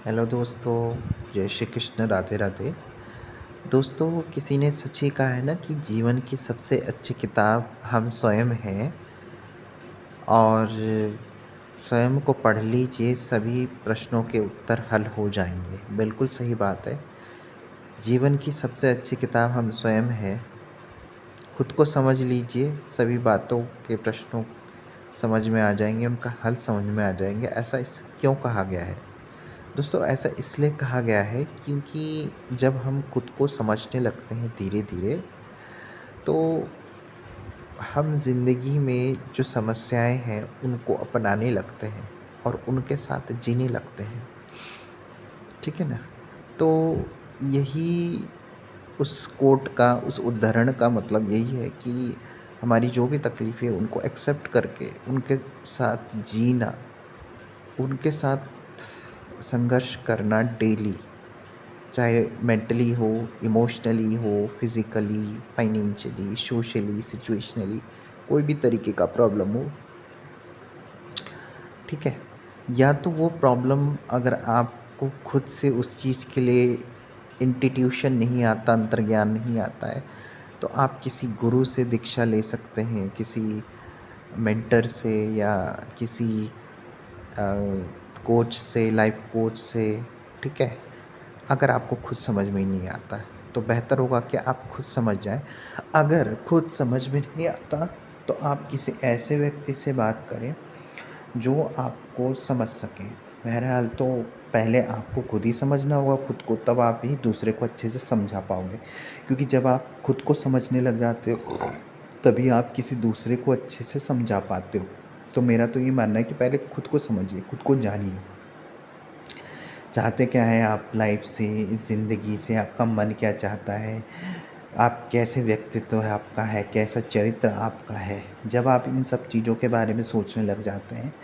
Hello दोस्तों, जय श्री कृष्ण, राधे राधे। दोस्तों, किसी ने सच ही कहा है ना कि जीवन की सबसे अच्छी किताब हम स्वयं हैं और स्वयं को पढ़ लीजिए, सभी प्रश्नों के उत्तर हल हो जाएँगे। बिल्कुल सही बात है। जीवन की सबसे अच्छी किताब हम स्वयं हैं। खुद को समझ लीजिए, सभी बातों के प्रश्नों समझ में आ जाएँगे, उनका हल समझ में आ जाएँगे। ऐसा इस क्यों कहा गया है? दोस्तों, ऐसा इसलिए कहा गया है क्योंकि जब हम खुद को समझने लगते हैं धीरे-धीरे, तो हम ज़िंदगी में जो समस्याएँ हैं, उनको अपनाने लगते हैं और उनके साथ जीने लगते हैं। ठीक है ना? तो यही उस कोट का, उस उद्धरण का मतलब यही है कि हमारी जो भी तकलीफ़ें हैं, उनको एक्सेप्ट करके उनके साथ जीना, उनके साथ संघर्ष करना डेली। चाहे मेंटली हो, इमोशनली हो, फिज़िकली, फाइनेंशियली, सोशली, सिचुएशनली, कोई भी तरीके का प्रॉब्लम हो, ठीक है? या तो वो प्रॉब्लम अगर आपको खुद से उस चीज़ के लिए इंस्टीट्यूशन नहीं आता, अंतर्ज्ञान नहीं आता है, तो आप किसी गुरु से दीक्षा ले सकते हैं, किसी मेंटर से या किसी अ, कोच से, लाइफ कोच से, ठीक है? अगर आपको खुद समझ में ही नहीं आता है, तो बेहतर होगा कि आप खुद समझ जाएँ। अगर खुद समझ में नहीं आता, तो आप किसी ऐसे व्यक्ति से बात करें, जो आपको समझ सके। बहरहाल तो पहले आपको खुद ही समझना होगा खुद को, तब आप ही दूसरे को अच्छे से समझा पाओगे। क्योंकि जब आप खुद को समझने लग जाते हो, तभी आप किसी दूसरे को अच्छे से समझा पाते हो। तो मेरा तो ये मानना है कि पहले खुद को समझिए, खुद को जानिए। चाहते क्या हैं आप लाइफ से, इस ज़िंदगी से, आपका मन क्या चाहता है, आप कैसे व्यक्तित्व है आपका है, कैसा चरित्र आपका है। जब आप इन सब चीज़ों के बारे में सोचने लग जाते हैं,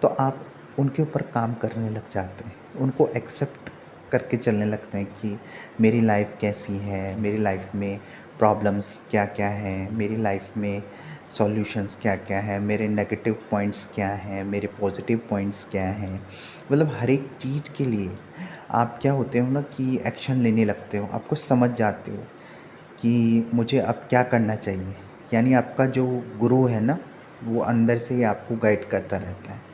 तो आप उनके ऊपर काम करने लग जाते हैं। उनको एक्सेप्ट करके चलने लगते हैं कि मेरी लाइफ़ कैसी है, मेरी लाइफ़ में प्रॉब्लम्स क्या-क्या हैं, मेरी लाइफ़ में सॉल्यूशंस क्या-क्या हैं, मेरे नेगेटिव पॉइंट्स क्या हैं, मेरे पॉज़िटिव पॉइंट्स क्या हैं। मतलब हर एक चीज़ के लिए आप क्या होते हो ना कि एक्शन लेने लगते हो, आपको समझ जाते हो कि मुझे अब क्या करना चाहिए। यानी आपका जो गुरु है ना, वो अंदर से ही आपको गाइड करता रहता है।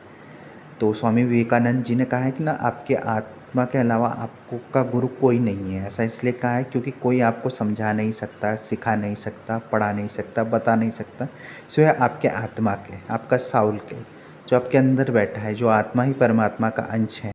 तो स्वामी विवेकानंद जी ने कहा है कि ना आपके आत्मा के अलावा आपको का गुरु कोई नहीं है। ऐसा इसलिए कहा है क्योंकि कोई आपको समझा नहीं सकता, सिखा नहीं सकता, पढ़ा नहीं सकता, बता नहीं सकता, सिवाय आपके आत्मा के, आपका साउल के, जो आपके अंदर बैठा है, जो आत्मा ही परमात्मा का अंश है।